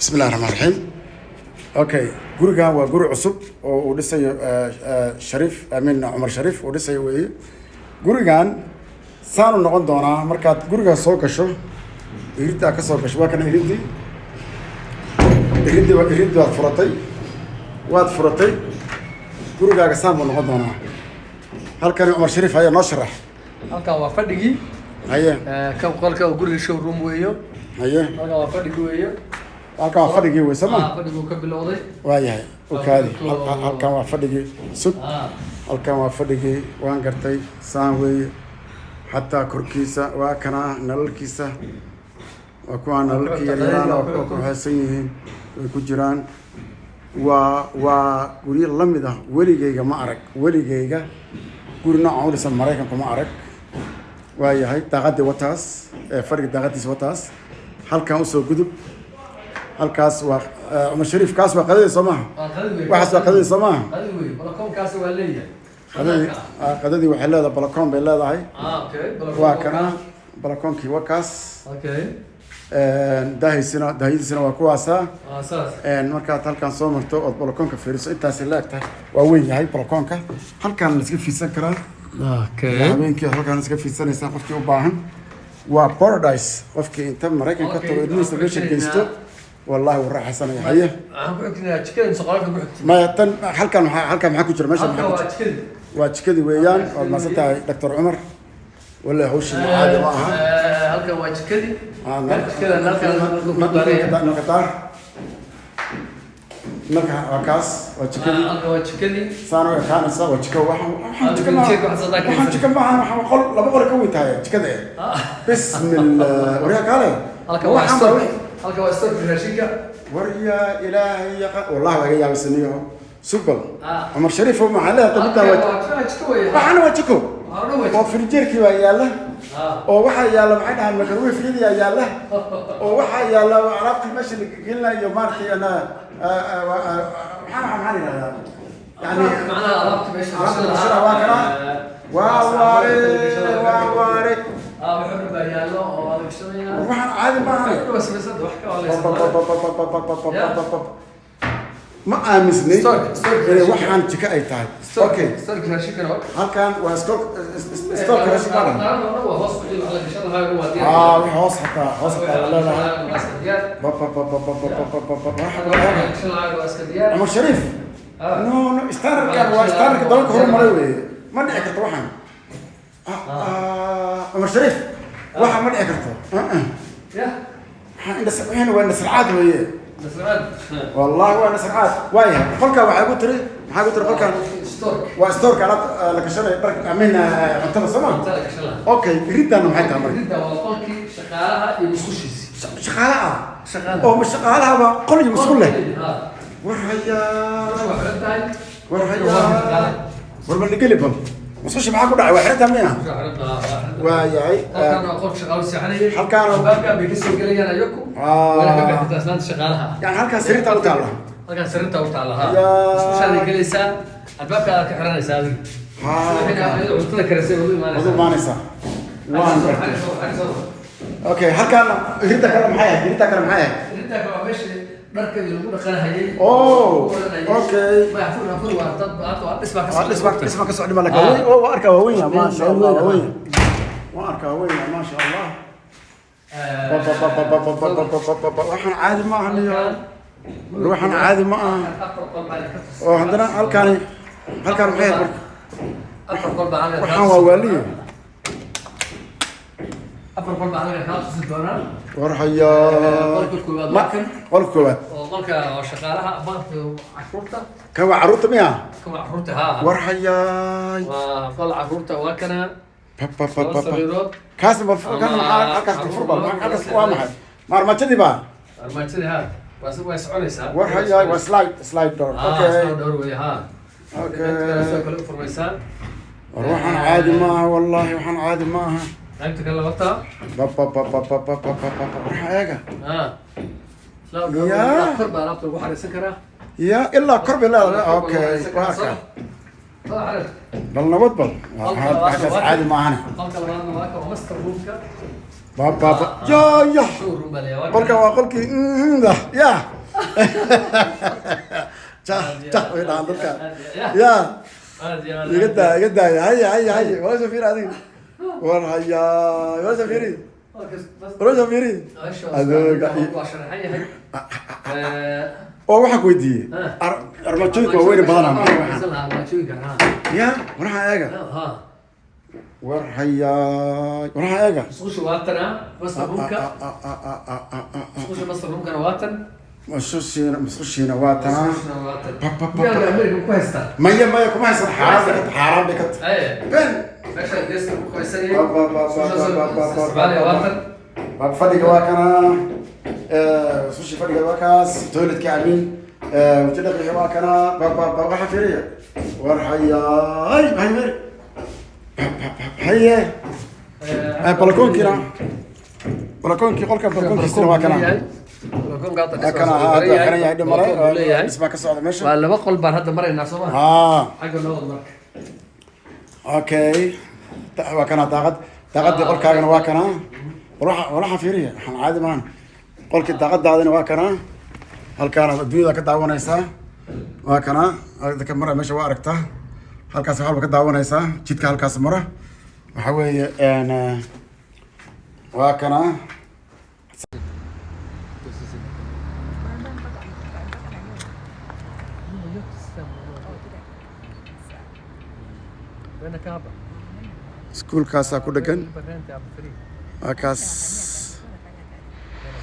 بسم الله الرحمن الرحيم. اوكي غورغا waa guri cusub oo uu dhisayo Sharif Amin Umar Sharif oo dhisayo weey gurigan saan u noqon doona markaad guriga soo gasho irida ka soo gasho waa kan iridi waad furatay gurigaaga saan u noqon doona halkan Umar Sharif ayaa noo sharax halkan waa fadhigi haye kan qolka guriga showroom weeyo haye halkan waa fadhigi weeyo halkan waa fadhigi weey sama fadhigu ka bilowday waayahay okaadi halkan waa fadhigi sug halkan waa fadhigi waan gartay saan weey hatta korkiisa waa kana nalalkiisa waa kuwa nalalkii yaraan oo ku xasan yihiin way ku jiraan waa guri la mid ah weligeyga ma arag weligeyga guri noocan u dhisan Mareykanka ma arag waayahay daaqadii wataas fadhiga daaqadiisa wataas halkan u soo gudub halkaas waa Umar Sharif kaas waa qadada Soomaha waxa waa qadada Soomaha balkoonkaas waa leeyahay qadadii waxay leedahay balkoon bay leedahay okay waa kana balkoonkii waa kaas okay daahiyadiisina waa kuwaasa markaad halkan soo marto ood balkoonka fiiriso intaas leegtahay waa weyn yahay balkoonka halkan la iska fiidsan karaa okay habeenkii halkan iska fiidsanaysaa qofkii u baahan waa paradise qofkii inta Mareykanka tago idmiisa meesha geysto والله وراح حسن هي chicken صقرك ما يتن halkan maxaa ku jira meesha waa chicken weeyaan oo maasata Dr. Umar wala hawshin caadi ma aha halkan waa chicken chicken halkan naqtar marka waa kaas waa chicken waa chicken saanokaan sa waa chicken waxaan chicken ma aha qol laba qol ka weyn tahay chicken bismillah wariya kale halkan waa halka waa stock raashinka wariya ilaahay wallahi waa yaab saniyo subal Umar Sharif oo maxalla tabta waxana waa jiko oo fridgeerkii waa yaala oo waxa yaala maxay dhahan microwave fiidiya yaala oo waxa yaala alaabtii meesha la gelinayo maartay ana waxaan yiraahdaa yani macnaha alaabtii meesha waa kana waa waare وحنا بيالله وعلى waxaan caadi ma aha بس wax ka ma aamisnay waxaan jika ay tahay okay stock raashinka halkan waa stock raashinka waa hoos u dhig ala gashadaha waa diyaar hoos hataa leedahay Umar Sharif no standard dalka horumaray weey ma dhici karto waxaan Umar Sharif waxa ma dhici karto ya waxaan waa nasraad weeye nasraad wallahi waa nasraad waaya qolka waxa ku tiri maxaa ku tiri qolkan waa store kala la kashanay bark amina cuntada sama okay ridan maxay tahay marka ridan waa qolkii shaqaalaha iyo musqushiisa shaqaalaha oo shaqaalaha ba qol iyo musqul leh warba dhigalibal مسوش معاكم دعوة حرتها منها. وياي. كان أقول شغال سحني. هل كانوا بابك بيكسر قليل أنا يوكو. ولا كان بيحتاج أسنان شغالها. يعني هل كان سريرته وتعالى. هل كان سريرته وتعالى ها. مش هذا جلسة البابك كحرنا يساوي. هنا قلت لك رسول الله ما نسى. أوكي هل كان هريتا كلام حياة هريتا كلام حياة. هريتا كلام مش بركة يقولون خلها هي. أوه. أوكي. ما يعرفون وارتب اسمك السعودي مالك واركا هوية ما شاء الله هوية. واركا هوية ما شاء الله. روحنا عادي ما هني. روحنا عادي ما. وعندنا هل كان محيط برك. وحنا وواليه. أفر قلب على خلاص الدوران. ورحيا. قلب كوبات. قلك شغالها أبغى عروتة. كم عروتة مياه. كم عروتة ها. ورحيا. وقل عروتة وكنا. صغيرات. كاسم كان كاس الفربال كاس واحد. ما تدي بقى. ما تدي ها. بس هو يسأل يسأل. ورحيا وسلايد دور. أوكي. سلايد دور ويا ها. أوكي. كل إنفورميشن. روحنا عادي معها والله وحنا عادي معها. أنت تكلمتها؟ حاجة. لا لا قرب على طول واحد سكرة. يا إلا قرب لا أوكي. واقع. بل نبض هذا عادي معنا. قلت الآن معك ومستر رومك. بابا يا قولك وقولك ده يا جا وين عندك يا يقدا هيا ولا سفير هذه ور هيا ولا سفيري ولا سفيري oo waxa ku weydiiyay armajooyinka waa weyn badan ya waraha eega war haya waraha eega isqushu waatana masruunka isqushu masruunka waatan مسخشينا واتنا يا أمريكا كويسة ما كم هيصير حرام بكت بن ماشي الدست كويسة باب فدي واكنا سوشي فدي واكاس تولد كعمين وجدك واكنا باب حفيرية ورحيا هاي هي بالكون كنا بالكون كي قولك بالكون كيستنا واكنا كان هذا يعد مرة اسمه كسر هذا ماشي ولا بقول بار هذا مرة الناس ما حاجة نوض اوكي وكان تاقد يقول كاغنا واكنا وراح فيريه احنا عادي ما قول كنت تاقد هذا واكنا هل كان الدنيا كداونيسا واكنا هذا كم مرة ماشي واركته هل كاس حلو كداونيسا جيت هل كاس مرة وحوي انا واكنا سكول كاسا كودكن كاس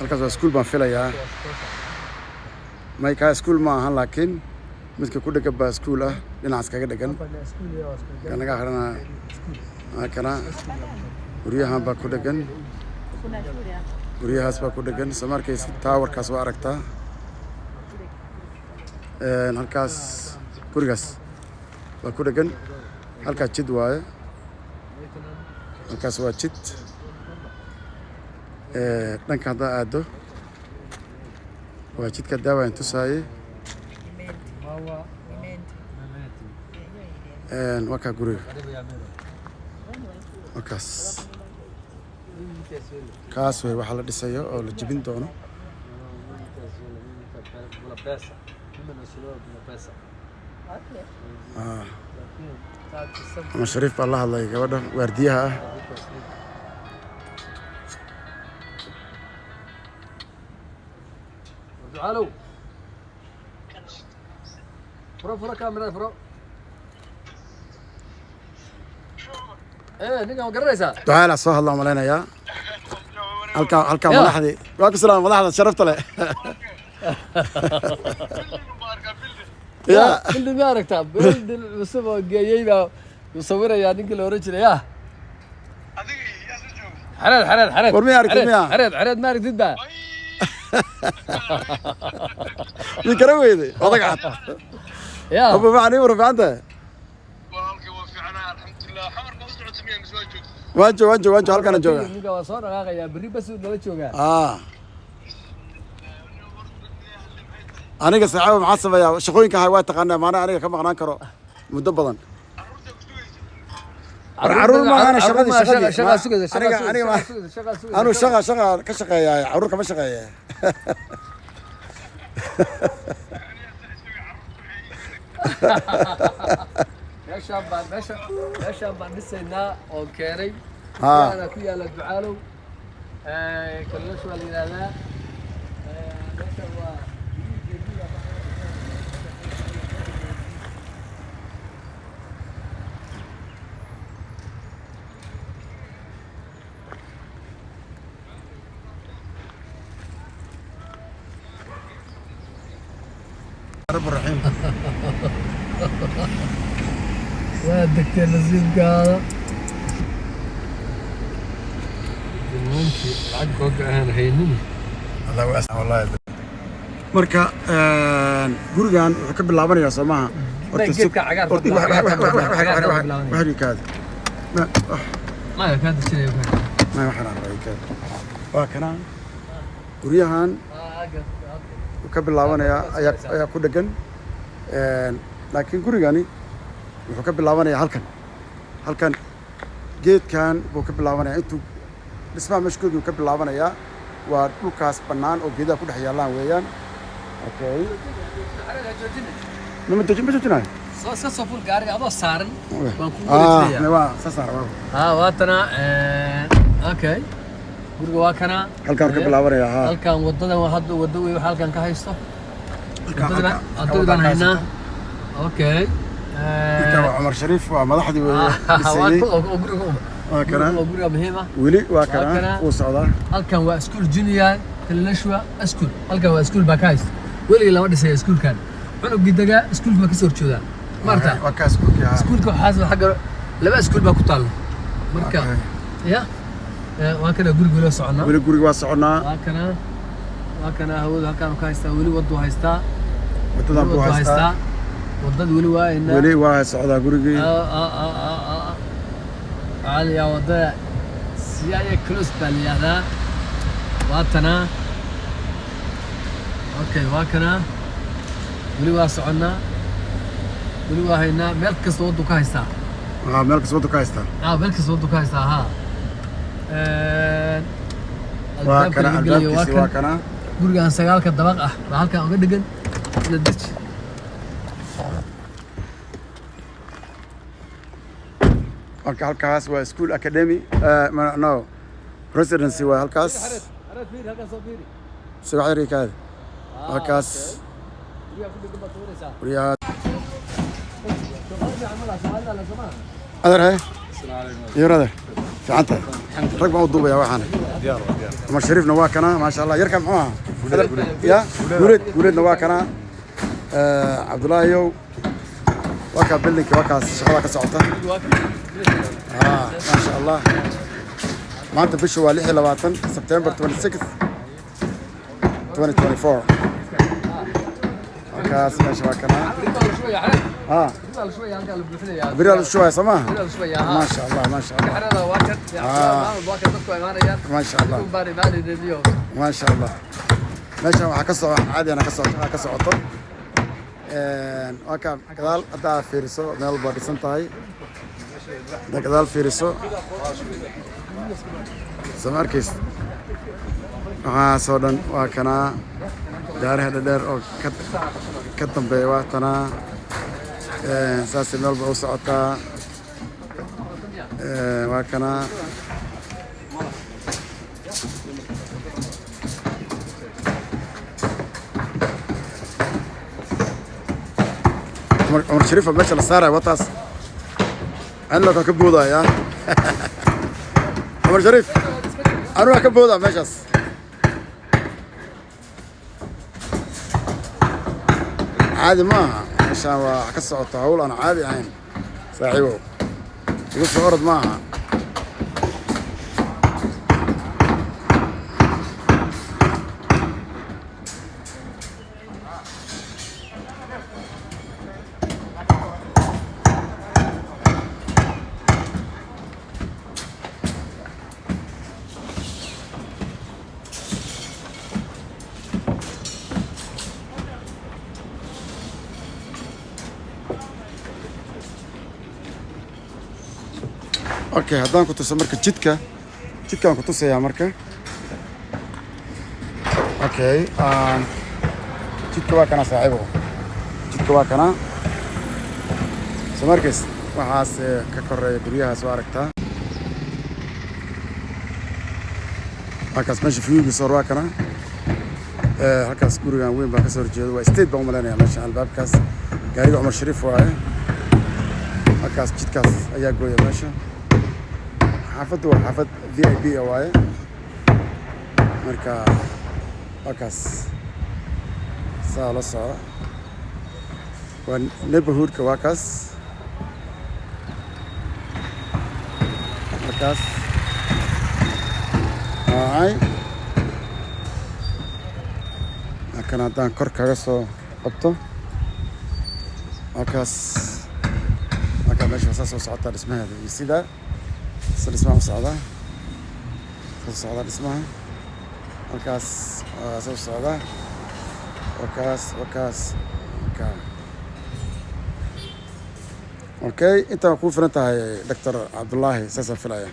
halkaas waa iskuul baan filayaa mayka iskuul ma ahan laakiin midka ku dhagan baa iskuul ah dhinacaas kaga dhagan kanaga xirana kana guryahan baa ku dhagan guryahaas baa ku dhagan samarkays towerkaas waa aragtaa halkaas gurigaas baa ku dhagan halkaas jid waaye halkaas waa jid dhanka haddaa aado waa jidka daawaan tusaaye waa kaa guriga halkaas kaas wey waxaa la dhisayo oo la jebin doono ama shariif baa la hadlay gabadha waardiyaha ah تعالوا فرو كاميرا فرو ايه نيجا مقريسا تعال soo hadla malaynayaa halka madaxdii waa ku salaam madaxda sharafta leh يا اللي ما ركتها بلد السبا جايبا يصورها ninka la oran jiray ah حرد ورمي اركميا حرد ما ركتid ba يكرويدي وضقعت يا ابو معني ورفع انت والله وفعنا الحمد لله حمر ما صرت سميه مسواجو وانجو halkana jooga ninka waa soo dhaqaaqaya bari bas uu nala jooga aniga saxaabo maxaa sameeyaa shaqooyinka hay waa taqaanaa maana aniga ka maqnaan karo muddo badan caruur ma ana shaqadii anu shaqa ka shaqeeyaa caruur kama shaqeeyaa meeshaan baan dhisaynaa oo keenay yaana ku yaala ducaalow kallashu waa la yidhaahdaa meeshaan waa رب الرحيم وادك نزيد قاعدة ممكن عقب أنا هينني الله واسع والله marka gurigan wuxuu ka bilaabanayaa Soomaha horta geedka cagaar waxrikaad ma ka hadashay ma waxaan arkayaa waa kana guriyahan ka bilaabanayaa ayaa ku dhagan laakiin gurigani wuxuu ka bilaabanayaa halkan geedkan buu ka bilaabanayaa intuu dhismaha meesha guriga ka bilaabanayaa waa dhulkaas bannaan oo geedaha ku dhex yaallaan weeyaan okay ma joojinayo iska soo ful gaariga adoo saaran waan ku wareejinayaa waa saar waatana okay guriga waa kana halkaan ka bilaabanayaa halkaan wadadan waa hadda wado weey halkaan ka haysto wadadaan haynaa okay عمر شريف ومدحدي وقرية مهمة ولي واكنا وصعدا هالكان واسكول جونيور كلشوا اسكول هالكان واسكول باكايس ولي لما دسي اسكول كان عنق دقا اسكول ما كسر جودا مرتا وكا اسكول يا اسكول حاسب حق لبا اسكول با كتال مركا يا واكنا غوري لو سocona ولي غوري وا سocona واكنا هو هالكان كايستا ولي ودو هايستا ودو هايستا wadada weli waa socdaa gurigii عالية wadada siyaaya close baa la yihahdaa waatana okay waa kana weli waa soconnaa weli waa haynaa meel kasta waddu ka haystaa meel kasta waddu ka haystaa meel kasta waddu ka haystaa haa waa kana albaabkiisi waa kana gurigaan 9 dabaq ah baa halkaan uga dhigan la deji halkaas waa school academy no residency waa halkaas سبعة كذا هكاس ورياض أدر هاي يورده في عنده رقم موضوع يا واحد عمر شريف نواكنا ما شاء الله يركب معاه يا ولد نواكنا عبد الله يو وكا بلنك وكا شغلك سعوته ما شاء الله ما أنت بشوا لحية لواتن سبتمبر 26 2024 كاس ماشي وكنا بريال شوية سماه ما شاء الله ما شاء الله ما شاء الله ما شاء الله ماشي حكسو عادي أنا كسو عطر وكا كذال أدا فيرسو ميل بادي سنتاي ده كذال فيرسو سماركيس صودن وكنا دار هذا دار أو كتم بيواتنا ساس ميل بوسعتا وكنا عمر شريف ماشي للصارع وطاس عندك كبوضة يا عمر شريف أروح كبوضة ماشي عادي ما عشان كسر الطاولة أنا عادي يعني صاحبه يقص عرض معها اوكي هادان كنت سمرك جدكا كنت سيا مركا اوكي جدكا واكنا صاحبه جدكا واكنا سمركس waxaas ka koreeya guryaha soo aragtaa halkaas meesha fiugi soo raakana halkaas gurigan weyn baa ka soo horjeedo waa state baan u maleynayaa meesha albaabkaas gaariga Cumar Shariif waaye halkaas jidkaas ayaa gooya meesha xaafaddu waa xaafad VIP waaye marka halkaas saa la socda waa neighborhoodka waa kaas halkaas halkan haddaan kor kaga soo qabto halkaas halkaa meesha saa soo socotaa dhismaheeda iyo sidaa dhismaha u socdaa soo socdaa dhismaha halkaas waa soo socdaa wakaas okay intaan ku filan tahay Dr. Cabdullaahi saasaan filaya